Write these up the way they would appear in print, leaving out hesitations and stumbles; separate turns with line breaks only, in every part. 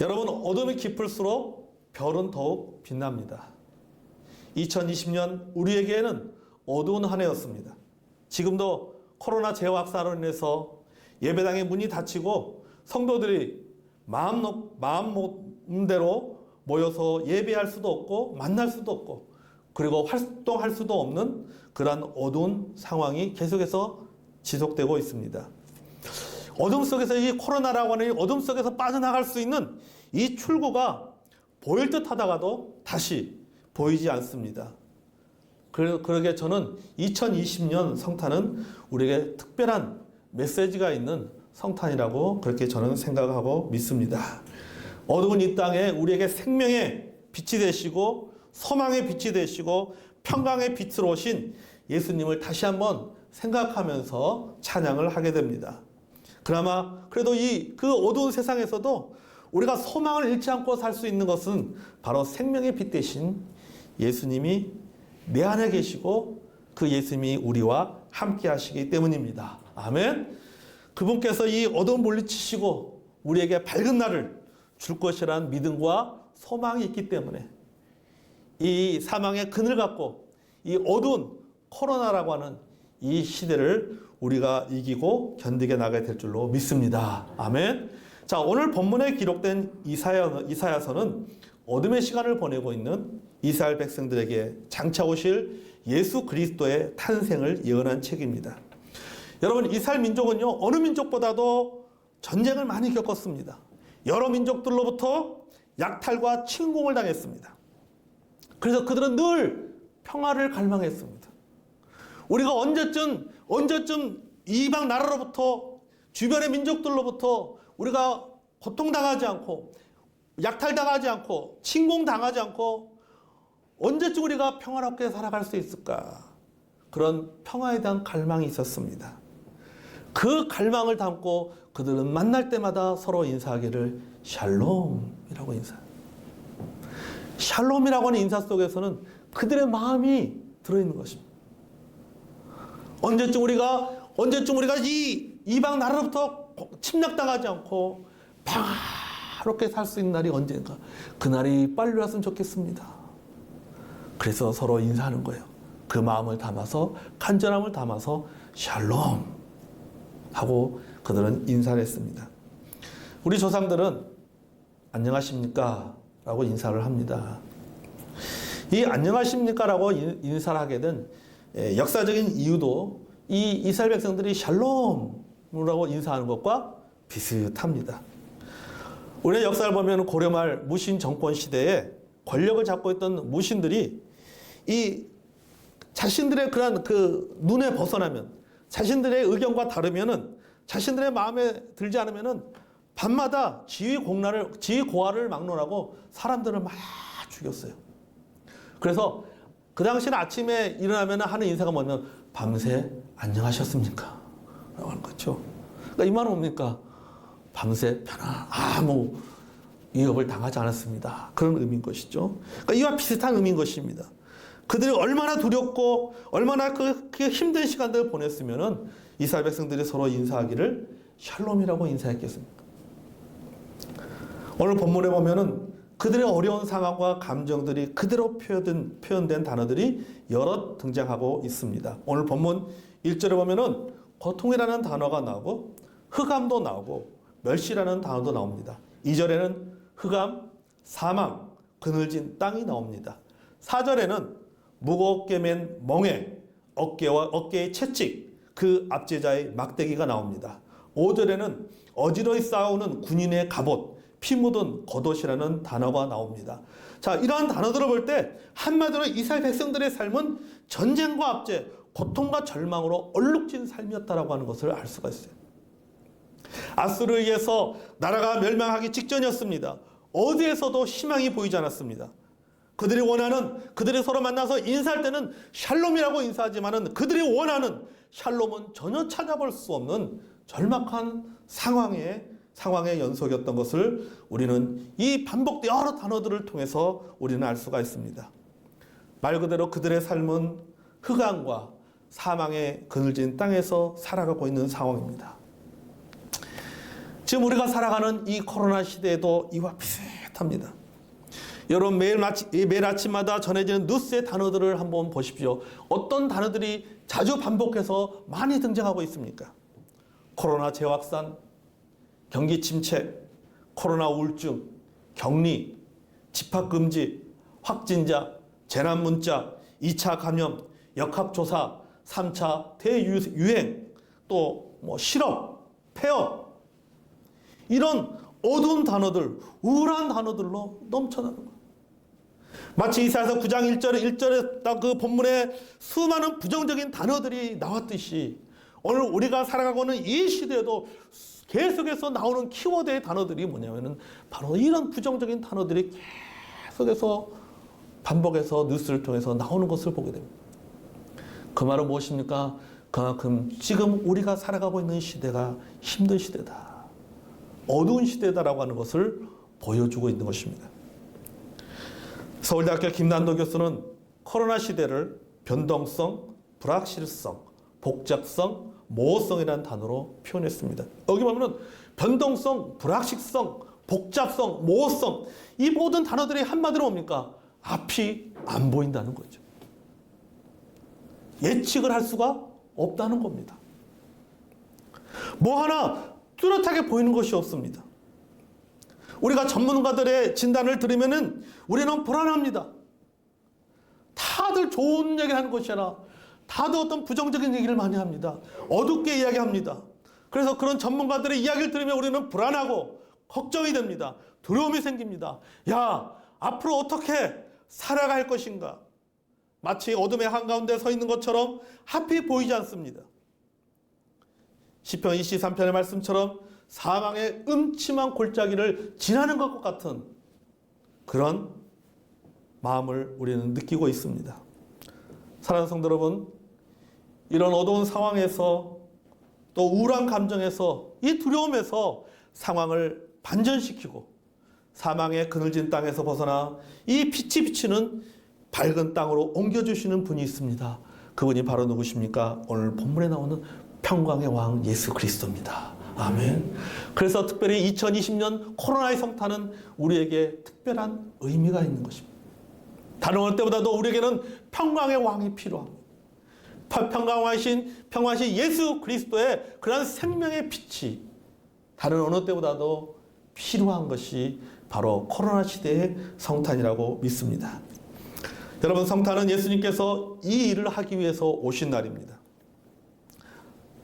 여러분, 어둠이 깊을수록 별은 더욱 빛납니다. 2020년 우리에게는 어두운 한 해였습니다. 지금도 코로나 재확산으로 인해서 예배당의 문이 닫히고 성도들이 마음대로 모여서 예배할 수도 없고 만날 수도 없고 그리고 활동할 수도 없는 그러한 어두운 상황이 계속해서 지속되고 있습니다. 어둠 속에서 이 코로나라고 하는 어둠 속에서 빠져나갈 수 있는 이 출구가 보일 듯 하다가도 다시 보이지 않습니다. 그러게 저는 2020년 성탄은 우리에게 특별한 메시지가 있는 성탄이라고 그렇게 저는 생각하고 믿습니다. 어두운 이 땅에 우리에게 생명의 빛이 되시고 소망의 빛이 되시고 평강의 빛으로 오신 예수님을 다시 한번 생각하면서 찬양을 하게 됩니다. 그나마 그래도 그 어두운 세상에서도 우리가 소망을 잃지 않고 살 수 있는 것은 바로 생명의 빛 대신 예수님이 내 안에 계시고 그 예수님이 우리와 함께 하시기 때문입니다. 아멘. 그분께서 이 어두운 물리치시고 우리에게 밝은 날을 줄 것이라는 믿음과 소망이 있기 때문에 이 사망의 그늘 갖고 이 어두운 코로나라고 하는 이 시대를 우리가 이기고 견디게 나가야 될 줄로 믿습니다. 아멘. 자, 오늘 본문에 기록된 이사야서는 어둠의 시간을 보내고 있는 이스라엘 백성들에게 장차 오실 예수 그리스도의 탄생을 예언한 책입니다. 여러분, 이스라엘 민족은요, 어느 민족보다도 전쟁을 많이 겪었습니다. 여러 민족들로부터 약탈과 침공을 당했습니다. 그래서 그들은 늘 평화를 갈망했습니다. 우리가 언제쯤 이방 나라로부터 주변의 민족들로부터 우리가 고통당하지 않고 약탈당하지 않고 침공당하지 않고 언제쯤 우리가 평화롭게 살아갈 수 있을까? 그런 평화에 대한 갈망이 있었습니다. 그 갈망을 담고 그들은 만날 때마다 서로 인사하기를 샬롬이라고 인사해요. 샬롬이라고 하는 인사 속에서는 그들의 마음이 들어있는 것입니다. 언제쯤 우리가 이 이방 나라로부터 침략당하지 않고 평화롭게 살 수 있는 날이 언젠가. 그날이 빨리 왔으면 좋겠습니다. 그래서 서로 인사하는 거예요. 그 마음을 담아서 간절함을 담아서 샬롬 하고 그들은 인사를 했습니다. 우리 조상들은 안녕하십니까? 라고 인사를 합니다. 이 안녕하십니까? 라고 인사를 하게 된 역사적인 이유도 이 이스라엘 백성들이 샬롬이라고 인사하는 것과 비슷합니다. 우리의 역사를 보면 고려말 무신 정권 시대에 권력을 잡고 있던 무신들이 이 자신들의 그런 그 눈에 벗어나면 자신들의 의견과 다르면은 자신들의 마음에 들지 않으면은 밤마다 지휘 고하를 막론하고 사람들을 막 죽였어요. 그래서 그 당시는 아침에 일어나면 하는 인사가 뭐냐면 밤새 안녕하셨습니까? 라고 하는 거죠. 그러니까 이 말은 뭡니까? 밤새 아무 위협을 당하지 않았습니다. 그런 의미인 것이죠. 그러니까 이와 비슷한 의미인 것입니다. 그들이 얼마나 두렵고 얼마나 그 힘든 시간들을 보냈으면은 이스라엘 백성들이 서로 인사하기를 샬롬이라고 인사했겠습니까? 오늘 본문에 보면은 그들의 어려운 상황과 감정들이 그대로 표현된 단어들이 여러 등장하고 있습니다. 오늘 본문 1절에 보면은 고통이라는 단어가 나오고 흑암도 나오고 멸시라는 단어도 나옵니다. 2절에는 흑암, 사망, 그늘진 땅이 나옵니다. 4절에는 무겁게 맨 멍에 어깨의 채찍, 그 압제자의 막대기가 나옵니다. 5절에는 어지러이 싸우는 군인의 갑옷, 피 묻은 겉옷이라는 단어가 나옵니다. 자, 이러한 단어들을 볼 때 한마디로 이스라엘 백성들의 삶은 전쟁과 압제, 고통과 절망으로 얼룩진 삶이었다라고 하는 것을 알 수가 있어요. 아수르에 의해서 나라가 멸망하기 직전이었습니다. 어디에서도 희망이 보이지 않았습니다. 그들이 서로 만나서 인사할 때는 샬롬이라고 인사하지만은 그들이 원하는 샬롬은 전혀 찾아볼 수 없는 절박한 상황의 연속이었던 것을 우리는 이 반복된 여러 단어들을 통해서 우리는 알 수가 있습니다. 말 그대로 그들의 삶은 흑암과 사망의 그늘진 땅에서 살아가고 있는 상황입니다. 지금 우리가 살아가는 이 코로나 시대에도 이와 비슷합니다. 여러분 매일 아침마다 전해지는 뉴스의 단어들을 한번 보십시오. 어떤 단어들이 자주 반복해서 많이 등장하고 있습니까? 코로나 재확산, 경기 침체, 코로나 우울증, 격리, 집합금지, 확진자, 재난문자, 2차 감염, 역학조사, 3차 대유행, 또 실업, 폐업, 이런 어두운 단어들, 우울한 단어들로 넘쳐나는 거예요. 마치 이사야서 9장 1절에 딱 그 본문에 수많은 부정적인 단어들이 나왔듯이 오늘 우리가 살아가고 있는 이 시대에도 계속해서 나오는 키워드의 단어들이 뭐냐면은 바로 이런 부정적인 단어들이 계속해서 반복해서 뉴스를 통해서 나오는 것을 보게 됩니다. 그 말은 무엇입니까? 그만큼 지금 우리가 살아가고 있는 시대가 힘든 시대다, 어두운 시대다라고 하는 것을 보여주고 있는 것입니다. 서울대학교 김난도 교수는 코로나 시대를 변동성, 불확실성, 복잡성, 모호성이라는 단어로 표현했습니다. 여기 보면은 변동성, 불확실성, 복잡성, 모호성, 이 모든 단어들이 한마디로 뭡니까? 앞이 안 보인다는 거죠. 예측을 할 수가 없다는 겁니다. 뭐 하나 뚜렷하게 보이는 것이 없습니다. 우리가 전문가들의 진단을 들으면은 우리는 불안합니다. 다들 좋은 얘기를 하는 것이 아니라 다들 어떤 부정적인 얘기를 많이 합니다. 어둡게 이야기합니다. 그래서 그런 전문가들의 이야기를 들으면 우리는 불안하고 걱정이 됩니다. 두려움이 생깁니다. 야, 앞으로 어떻게 살아갈 것인가? 마치 어둠의 한가운데 서 있는 것처럼 앞이 보이지 않습니다. 시편 23편의 말씀처럼 사망의 음침한 골짜기를 지나는 것과 같은 그런 마음을 우리는 느끼고 있습니다. 사랑하는 성도 여러분, 이런 어두운 상황에서 또 우울한 감정에서 이 두려움에서 상황을 반전시키고 사망의 그늘진 땅에서 벗어나 이 빛이 비치는 밝은 땅으로 옮겨주시는 분이 있습니다. 그분이 바로 누구십니까? 오늘 본문에 나오는 평강의 왕 예수 그리스도입니다. 아멘. 그래서 특별히 2020년 코로나의 성탄은 우리에게 특별한 의미가 있는 것입니다. 다른 어느 때보다도 우리에게는 평강의 왕이 필요합니다. 평강하신 예수 그리스도의 그러한 생명의 빛이 다른 어느 때보다도 필요한 것이 바로 코로나 시대의 성탄이라고 믿습니다. 여러분, 성탄은 예수님께서 이 일을 하기 위해서 오신 날입니다.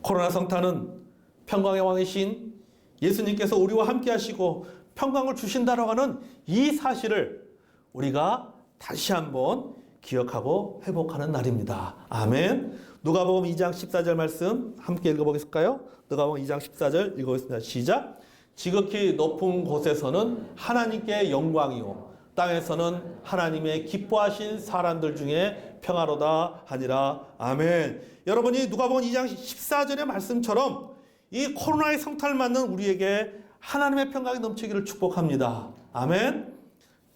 코로나 성탄은 평강의 왕이신 예수님께서 우리와 함께 하시고 평강을 주신다라고 하는 이 사실을 우리가 다시 한번 기억하고 회복하는 날입니다. 아멘. 누가복음 2장 14절 말씀 함께 읽어보겠을까요? 누가복음 2장 14절 읽어보겠습니다. 시작. 지극히 높은 곳에서는 하나님께 영광이요 땅에서는 하나님의 기뻐하신 사람들 중에 평화로다 하니라. 아멘. 여러분이 누가복음 2장 14절의 말씀처럼 이 코로나의 성탄을 맞는 우리에게 하나님의 평강이 넘치기를 축복합니다. 아멘.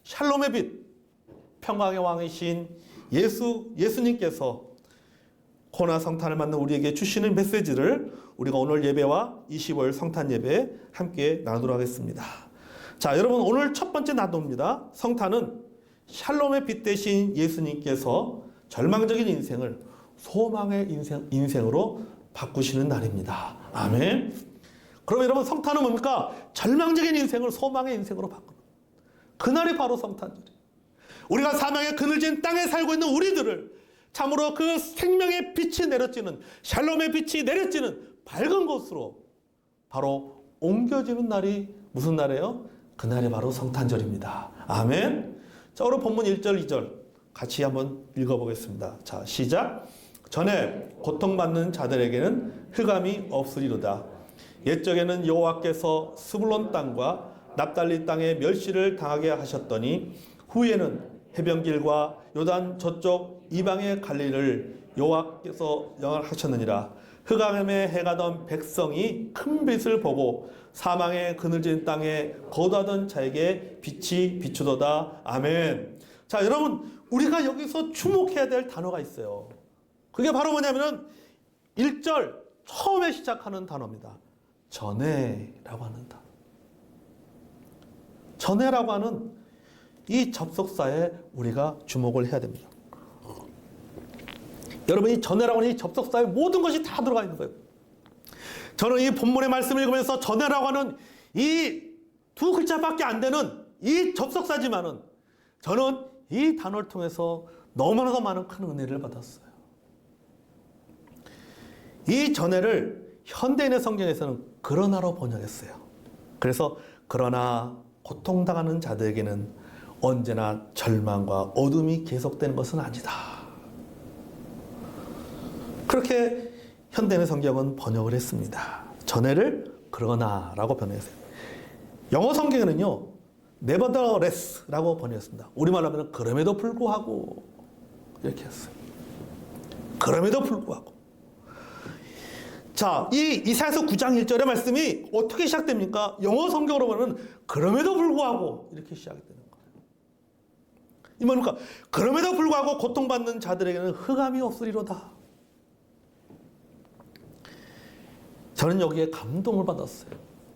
샬롬의 빛, 평강의 왕이신 예수님께서 코로나 성탄을 맞는 우리에게 주시는 메시지를 우리가 오늘 예배와 25일 성탄 예배에 함께 나누도록 하겠습니다. 자, 여러분, 오늘 첫 번째 나눕니다. 성탄은 샬롬의 빛 대신 예수님께서 절망적인 인생을 소망의 인생으로 바꾸시는 날입니다. 아멘. 그럼 여러분, 성탄은 뭡니까? 절망적인 인생을 소망의 인생으로 바꾸는 그날이 바로 성탄절이에요. 우리가 사망의 그늘진 땅에 살고 있는 우리들을 참으로 그 생명의 빛이 내려지는, 샬롬의 빛이 내려지는 밝은 곳으로 바로 옮겨지는 날이 무슨 날이에요? 그날이 바로 성탄절입니다. 아멘. 자, 오늘 본문 1절 2절 같이 한번 읽어보겠습니다. 자, 시작. 전에 고통받는 자들에게는 흑암이 없으리로다. 옛적에는 여호와께서 스불론 땅과 납달리 땅에 멸시를 당하게 하셨더니 후에는 해변길과 요단 저쪽 이방의 갈릴리를 여호와께서 영원하셨느니라. 흑암에 해가던 백성이 큰 빛을 보고 사망의 그늘진 땅에 거두하던 자에게 빛이 비추도다. 아멘. 자, 여러분, 우리가 여기서 주목해야 될 단어가 있어요. 그게 바로 뭐냐면은 1절 처음에 시작하는 단어입니다. 전에라고 하는 단어. 전에라고 하는 이 접속사에 우리가 주목을 해야 됩니다. 여러분, 이 전에라고 하는 이 접속사에 모든 것이 다 들어가 있는 거예요. 저는 이 본문의 말씀을 읽으면서 전에라고 하는 이 두 글자밖에 안 되는 이 접속사지만은 저는 이 단어를 통해서 너무나도 많은 큰 은혜를 받았어요. 이 전에를 현대인의 성경에서는 그러나로 번역했어요. 그래서 그러나 고통당하는 자들에게는 언제나 절망과 어둠이 계속되는 것은 아니다. 그렇게 현대인의 성경은 번역을 했습니다. 전에를 그러나라고 번역했어요. 영어 성경에는요, nevertheless라고 번역했습니다. 우리말로 하면 그럼에도 불구하고 이렇게 했어요. 그럼에도 불구하고. 자, 이 이사야서 9장 1절의 말씀이 어떻게 시작됩니까? 영어 성경으로 보면 그럼에도 불구하고 이렇게 시작이 되는 거예요. 이 뭡니까? 그럼에도 불구하고 고통받는 자들에게는 흑암이 없으리로다. 저는 여기에 감동을 받았어요.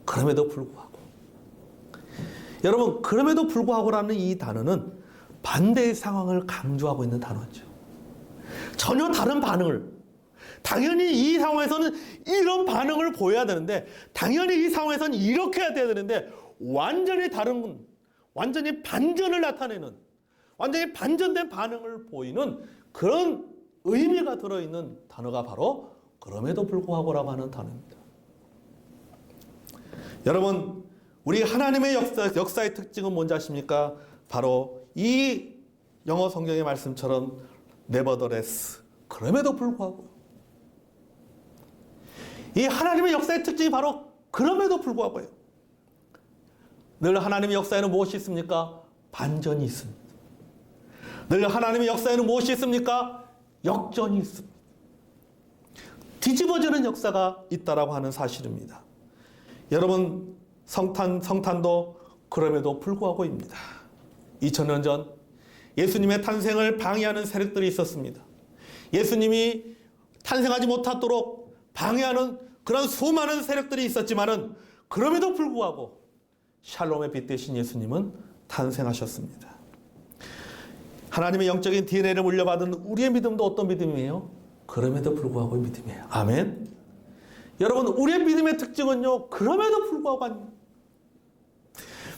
그럼에도 불구하고. 여러분, 그럼에도 불구하고라는 이 단어는 반대의 상황을 강조하고 있는 단어죠. 전혀 다른 반응을, 당연히 이 상황에서는 이런 반응을 보여야 되는데, 당연히 이 상황에서는 이렇게 해야 되는데, 완전히 다른, 완전히 반전을 나타내는, 완전히 반전된 반응을 보이는 그런 의미가 들어있는 단어가 바로 그럼에도 불구하고라고 하는 단어입니다. 여러분, 우리 하나님의 역사의 특징은 뭔지 아십니까? 바로 이 영어 성경의 말씀처럼 nevertheless, 그럼에도 불구하고. 이 하나님의 역사의 특징이 바로 그럼에도 불구하고예요. 늘 하나님의 역사에는 무엇이 있습니까? 반전이 있습니다. 늘 하나님의 역사에는 무엇이 있습니까? 역전이 있습니다. 뒤집어지는 역사가 있다라고 하는 사실입니다. 여러분, 성탄도 그럼에도 불구하고입니다. 2000년 전 예수님의 탄생을 방해하는 세력들이 있었습니다. 예수님이 탄생하지 못하도록 방해하는 그런 수많은 세력들이 있었지만은 그럼에도 불구하고 샬롬의 빛 대신 예수님은 탄생하셨습니다. 하나님의 영적인 DNA를 물려받은 우리의 믿음도 어떤 믿음이에요? 그럼에도 불구하고의 믿음이에요. 아멘. 여러분, 우리의 믿음의 특징은요, 그럼에도 불구하고 아닙니다.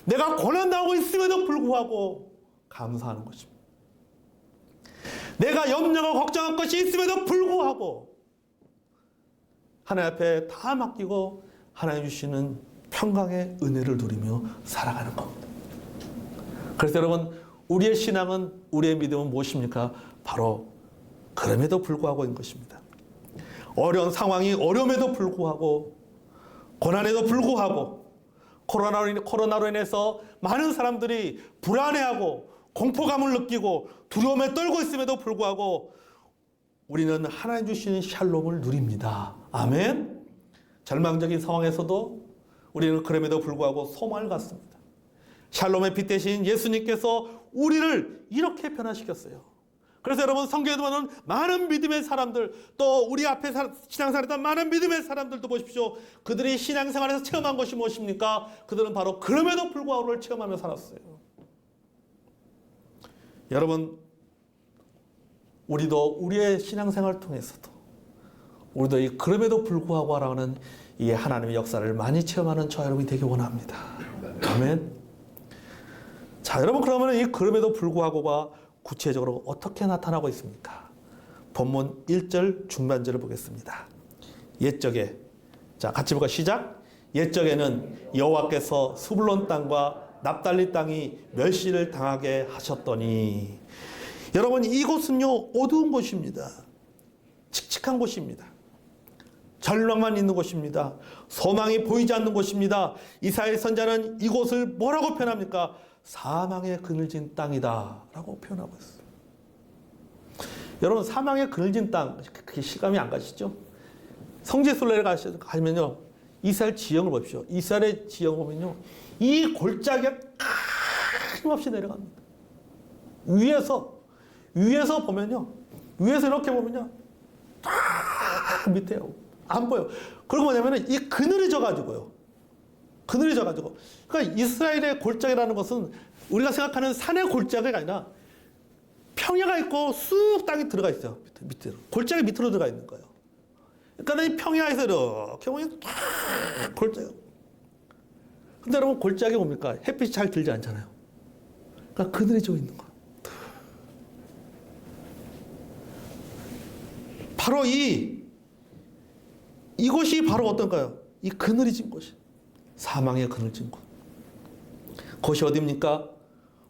내가 고난당하고 있음에도 불구하고 감사하는 것입니다. 내가 염려가 걱정할 것이 있음에도 불구하고 하나님 앞에 다 맡기고 하나님 주시는 평강의 은혜를 누리며 살아가는 겁니다. 그래서 여러분, 우리의 신앙은, 우리의 믿음은 무엇입니까? 바로 그럼에도 불구하고인 것입니다. 어려운 상황이 어려움에도 불구하고, 고난에도 불구하고, 코로나로 인해서 많은 사람들이 불안해하고 공포감을 느끼고 두려움에 떨고 있음에도 불구하고 우리는 하나님 주시는 샬롬을 누립니다. 아멘. 절망적인 상황에서도 우리는 그럼에도 불구하고 소망을 갖습니다. 샬롬의 빛 대신 예수님께서 우리를 이렇게 변화시켰어요. 그래서 여러분, 성경에 보면 많은 믿음의 사람들, 또 우리 앞에 신앙생활했던 많은 믿음의 사람들도 보십시오. 그들이 신앙생활에서 체험한 것이 무엇입니까? 그들은 바로 그럼에도 불구하고를 체험하며 살았어요. 여러분, 우리도 우리의 신앙생활을 통해서도 우리도 이 그럼에도 불구하고라는 이 하나님의 역사를 많이 체험하는 저와 여러분이 되기 원합니다. 아멘. 자, 여러분, 그러면 이 그럼에도 불구하고가 구체적으로 어떻게 나타나고 있습니까? 본문 1절 중반절을 보겠습니다. 옛적에, 자, 같이 볼까? 시작. 옛적에는 여호와께서 스불론 땅과 납달리 땅이 멸시를 당하게 하셨더니. 여러분, 이곳은요, 어두운 곳입니다. 칙칙한 곳입니다. 절망만 있는 곳입니다. 소망이 보이지 않는 곳입니다. 이사야 선지자는 이곳을 뭐라고 표현합니까? 사망의 그늘진 땅이다 라고 표현하고 있어요. 여러분, 사망의 그늘진 땅, 그게 실감이 안 가시죠? 성지순례를 가시면요, 이스라엘 지형을 보십시오. 이스라엘의 지형을 보면요, 이 골짜기가 끊임없이 내려갑니다. 위에서 보면요, 위에서 이렇게 보면요, 딱 밑에요, 안 보여. 그리고 뭐냐면은 이 그늘이 져가지고요. 그늘이 져가지고. 그러니까 이스라엘의 골짜기라는 것은 우리가 생각하는 산의 골짜기가 아니라 평야가 있고 쑥 땅이 들어가 있어요. 밑으로. 골짜기 밑으로 들어가 있는 거예요. 그러니까 이 평야에서 이렇게 보면 탁 골짜기. 근데 여러분 골짜기 뭡니까? 햇빛이 잘 들지 않잖아요. 그러니까 그늘이 져 있는 거예요. 바로 이곳이 바로 어떤가요? 이 그늘이 진 곳이. 사망의 그늘 진 곳. 그것이 어디입니까?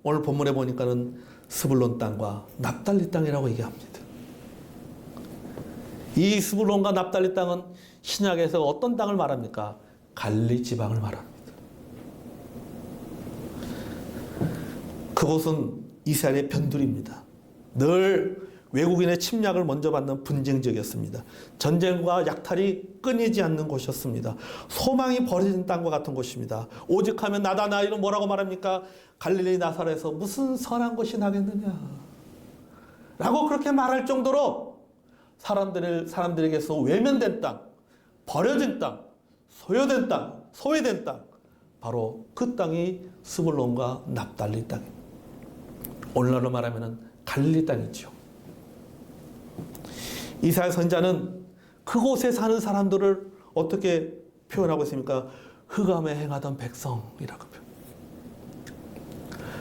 오늘 본문에 보니까는 스불론 땅과 납달리 땅이라고 얘기합니다. 이 스불론과 납달리 땅은 신약에서 어떤 땅을 말합니까? 갈릴리 지방을 말합니다. 그곳은 이스라엘의 변두리입니다. 늘 외국인의 침략을 먼저 받는 분쟁 지역이었습니다. 전쟁과 약탈이 끊이지 않는 곳이었습니다. 소망이 버려진 땅과 같은 곳입니다. 오직하면 나다 나 이런 뭐라고 말합니까? 갈릴리 나사렛에서 무슨 선한 것이 나겠느냐 라고 그렇게 말할 정도로 사람들에게서 외면된 땅, 버려진 땅, 소외된 땅 바로 그 땅이 스불론과 납달리 땅입니다. 오늘날로 말하면 갈릴리 땅이죠. 이사야 선지자는 그곳에 사는 사람들을 어떻게 표현하고 있습니까? 흑암에 행하던 백성이라고 표현.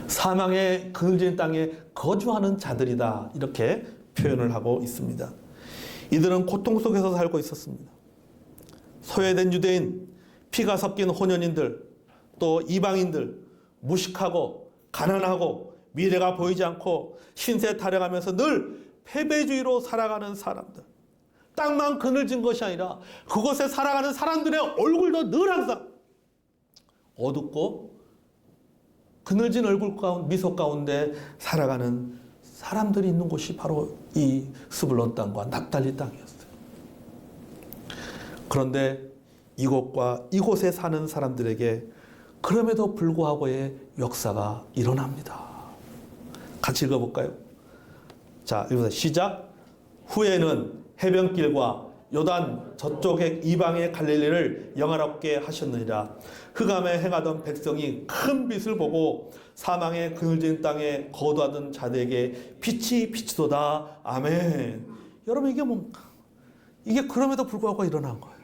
사망의 그늘진 땅에 거주하는 자들이다 이렇게 표현을 하고 있습니다. 이들은 고통 속에서 살고 있었습니다. 소외된 유대인, 피가 섞인 혼연인들, 또 이방인들, 무식하고 가난하고 미래가 보이지 않고 신세 타령하면서 늘 패배주의로 살아가는 사람들. 땅만 그늘진 것이 아니라 그곳에 살아가는 사람들의 얼굴도 늘 항상 어둡고 그늘진 얼굴 가운데 미소 가운데 살아가는 사람들이 있는 곳이 바로 이 스불론 땅과 납달리 땅이었어요. 그런데 이곳과 이곳에 사는 사람들에게 그럼에도 불구하고의 역사가 일어납니다. 같이 읽어볼까요? 자, 읽어보세요. 시작. 후에는 해변길과 요단 저쪽의 이방의 갈릴리를 영화롭게 하셨느니라. 흑암에 행하던 백성이 큰 빛을 보고 사망의 그늘진 땅에 거주하던 자들에게 빛이 비치도다. 아멘. 여러분 이게 뭡니까? 이게 그럼에도 불구하고 일어난 거예요.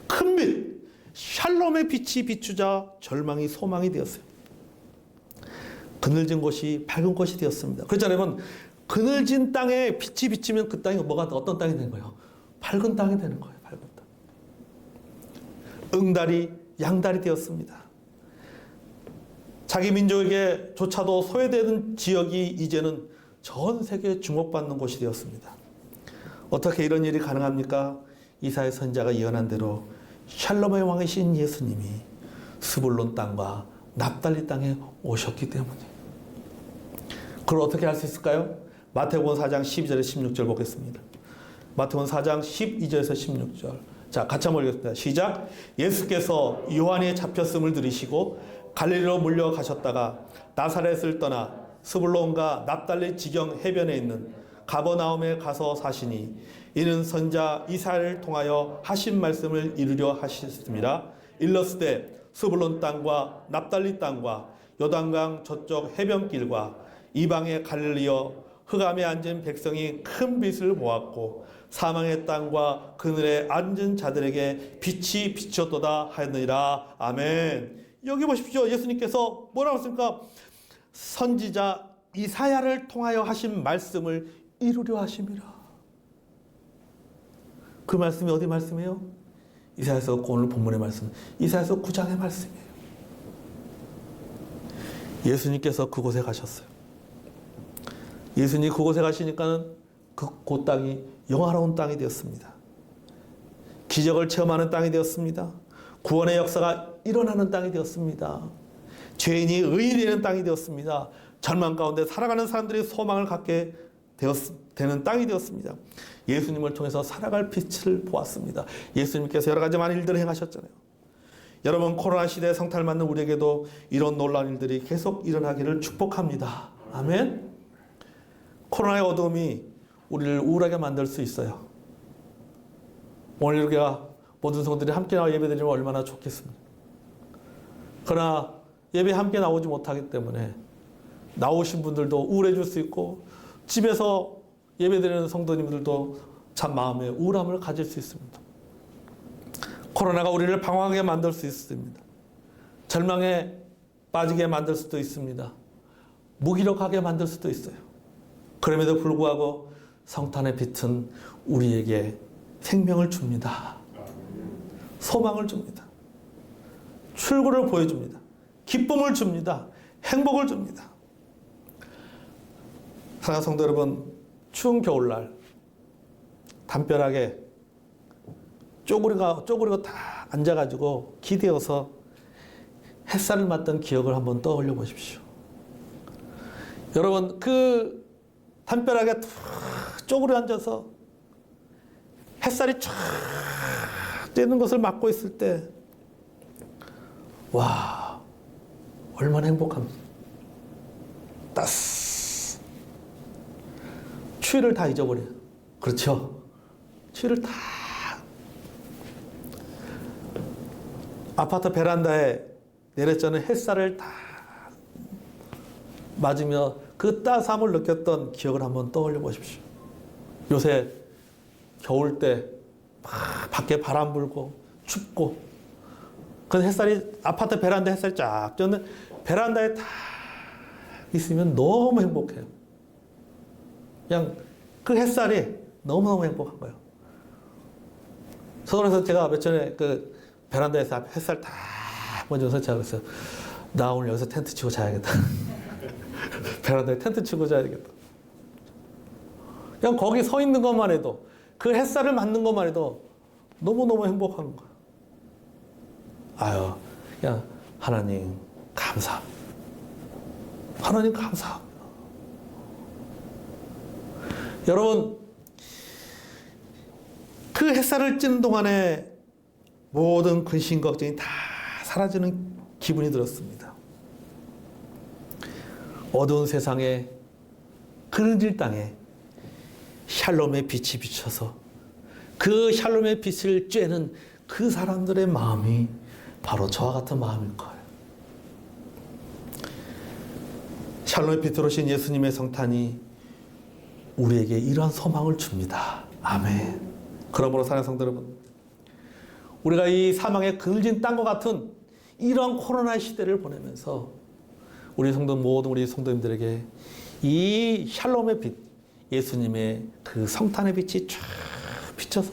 큰 빛, 샬롬의 빛이 비추자 절망이 소망이 되었어요. 그늘진 곳이 밝은 곳이 되었습니다. 그렇잖아요. 여러분, 그늘진 땅에 빛이 비치면 그 땅이 뭐가 어떤 땅이 되는 거예요? 밝은 땅이 되는 거예요. 밝은 땅. 응달이 양달이 되었습니다. 자기 민족에게 조차도 소외되는 지역이 이제는 전 세계에 주목받는 곳이 되었습니다. 어떻게 이런 일이 가능합니까? 이사야 선지자가 예언한 대로 샬롬의 왕이신 예수님이 스불론 땅과 납달리 땅에 오셨기 때문에. 그걸 어떻게 할 수 있을까요? 마태복음 4장 12절에서 16절 보겠습니다. 마태복음 4장 12절에서 16절. 자, 같이 한번 읽겠습니다. 시작. 예수께서 요한이 잡혔음을 들으시고 갈릴리로 물려가셨다가 나사렛을 떠나 스불론과 납달리 지경 해변에 있는 가버나움에 가서 사시니 이는 선지자 이사야를 통하여 하신 말씀을 이루려 하셨습니다. 일러스되 스불론 땅과 납달리 땅과 요단강 저쪽 해변길과 이방의 갈릴리여 흑암에 앉은 백성이 큰 빛을 보았고 사망의 땅과 그늘에 앉은 자들에게 빛이 비쳤도다 하였느니라. 아멘. 여기 보십시오. 예수님께서 뭐라고 했습니까? 선지자 이사야를 통하여 하신 말씀을 이루려 하심이라. 그 말씀이 어디 말씀이에요? 이사야서 오늘 본문의 말씀, 이사야서 9장의 말씀이에요. 예수님께서 그곳에 가셨어요. 예수님이 그곳에 가시니까는 그 땅이 영화로운 땅이 되었습니다. 기적을 체험하는 땅이 되었습니다. 구원의 역사가 일어나는 땅이 되었습니다. 죄인이 의인이 되는 땅이 되었습니다. 절망 가운데 살아가는 사람들이 소망을 갖게 되는 땅이 되었습니다. 예수님을 통해서 살아갈 빛을 보았습니다. 예수님께서 여러 가지 많은 일들을 행하셨잖아요. 여러분, 코로나 시대에 성탄을 맞는 우리에게도 이런 놀라운 일들이 계속 일어나기를 축복합니다. 아멘. 코로나의 어둠이 우리를 우울하게 만들 수 있어요. 오늘 우리가 모든 성도들이 함께 나와 예배드리면 얼마나 좋겠습니까? 그러나 예배에 함께 나오지 못하기 때문에 나오신 분들도 우울해질 수 있고 집에서 예배드리는 성도님들도 참 마음에 우울함을 가질 수 있습니다. 코로나가 우리를 방황하게 만들 수 있습니다. 절망에 빠지게 만들 수도 있습니다. 무기력하게 만들 수도 있어요. 그럼에도 불구하고 성탄의 빛은 우리에게 생명을 줍니다. 소망을 줍니다. 출구를 보여줍니다. 기쁨을 줍니다. 행복을 줍니다. 사랑하는 성도 여러분, 추운 겨울날 담벼락에 쪼그리고 다 앉아가지고 기대어서 햇살을 맞던 기억을 한번 떠올려 보십시오. 여러분, 그 담벼락에 툭 쪼그려 앉아서 햇살이 쫙 쬐는 것을 맞고 있을 때, 와, 얼마나 행복합니까? 따스. 추위를 다 잊어버려요. 그렇죠? 추위를 다. 아파트 베란다에 내렸자는 햇살을 다 맞으며 그 따스함을 느꼈던 기억을 한번 떠올려 보십시오. 요새 겨울 때 밖에 바람 불고 춥고 그 햇살이 아파트 베란다 햇살이 쫙 쬐는 베란다에 다 있으면 너무 행복해요. 그냥 그 햇살이 너무너무 행복한 거예요. 서울에서 제가 몇 전에 그 베란다에서 앞에 햇살 다 먼저 제가 그랬어요. 나 오늘 여기서 텐트 치고 자야겠다. 베란다에 텐트 치고 자야겠다. 그냥 거기 서 있는 것만 해도 그 햇살을 맞는 것만 해도 너무너무 행복한 거예요. 아유, 그냥 하나님 감사합니다. 하나님 감사합니다. 여러분, 그 햇살을 찌는 동안에 모든 근심 걱정이 다 사라지는 기분이 들었습니다. 어두운 세상에 그늘질 땅에 샬롬의 빛이 비쳐서 그 샬롬의 빛을 쬐는 그 사람들의 마음이 바로 저와 같은 마음일 거예요. 샬롬의 빛으로 오신 예수님의 성탄이 우리에게 이러한 소망을 줍니다. 아멘. 그러므로 사랑하는 성도 여러분, 우리가 이 사망의 그늘진 땅과 같은 이러한 코로나 시대를 보내면서 우리 성도 모든 우리 성도님들에게 이 샬롬의 빛, 예수님의 그 성탄의 빛이 쫙 비쳐서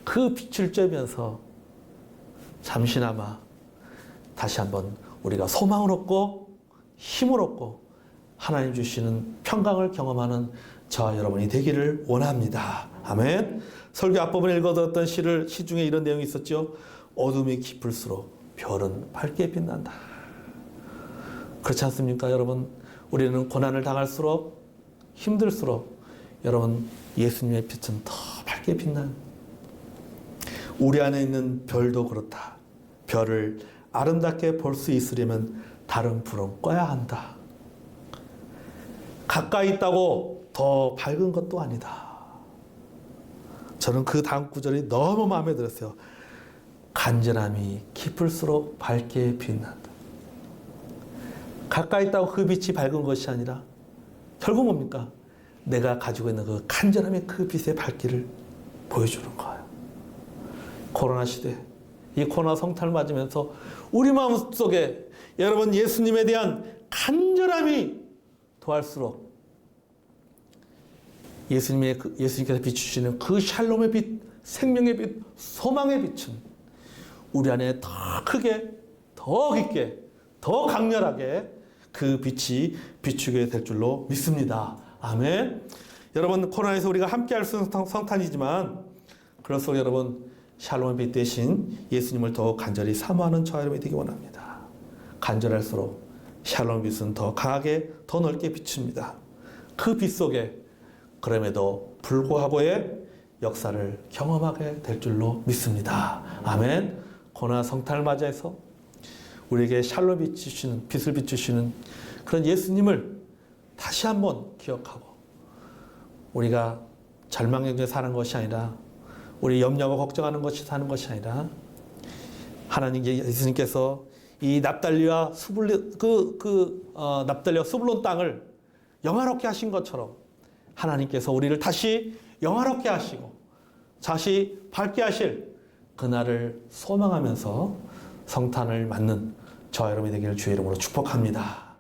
그 빛을 쬐면서 잠시나마 다시 한번 우리가 소망을 얻고 힘을 얻고 하나님 주시는 평강을 경험하는 저와 여러분이 되기를 원합니다. 아멘. 설교 앞부분에 읽어드렸던 시 중에 이런 내용이 있었죠. 어둠이 깊을수록 별은 밝게 빛난다. 그렇지 않습니까, 여러분? 우리는 고난을 당할수록 힘들수록 여러분 예수님의 빛은 더 밝게 빛난, 우리 안에 있는 별도 그렇다. 별을 아름답게 볼 수 있으려면 다른 불은 꺼야 한다. 가까이 있다고 더 밝은 것도 아니다. 저는 그 다음 구절이 너무 마음에 들었어요. 간절함이 깊을수록 밝게 빛난다. 가까이 있다고 그 빛이 밝은 것이 아니라 결국 뭡니까? 내가 가지고 있는 그 간절함의 그 빛의 밝기를 보여주는 거예요. 코로나 시대, 이 코로나 성탄을 맞으면서 우리 마음속에 여러분 예수님에 대한 간절함이 더할수록 예수님께서 비추시는 그 샬롬의 빛, 생명의 빛, 소망의 빛은 우리 안에 더 크게, 더 깊게, 더 강렬하게 그 빛이 비추게 될 줄로 믿습니다. 아멘. 여러분, 코로나에서 우리가 함께할 수 있는 성탄이지만 그럴수록 여러분 샬롬의 빛 대신 예수님을 더 간절히 사모하는 저와 여러분이 되기 원합니다. 간절할수록 샬롬의 빛은 더 강하게, 더 넓게 비춥니다. 그 빛 속에 그럼에도 불구하고의 역사를 경험하게 될 줄로 믿습니다. 아멘. 코로나 성탄을 맞이해서 우리에게 샬롬 비추시는, 빛을 비추시는 그런 예수님을 다시 한번 기억하고 우리가 절망 중에 사는 것이 아니라 우리 염려하고 걱정하는 것이 사는 것이 아니라 하나님 예수님께서 이 납달리와 수블론 땅을 영화롭게 하신 것처럼 하나님께서 우리를 다시 영화롭게 하시고 다시 밝게 하실 그날을 소망하면서 성탄을 맞는 저와 여러분이 되기를 주의 이름으로 축복합니다.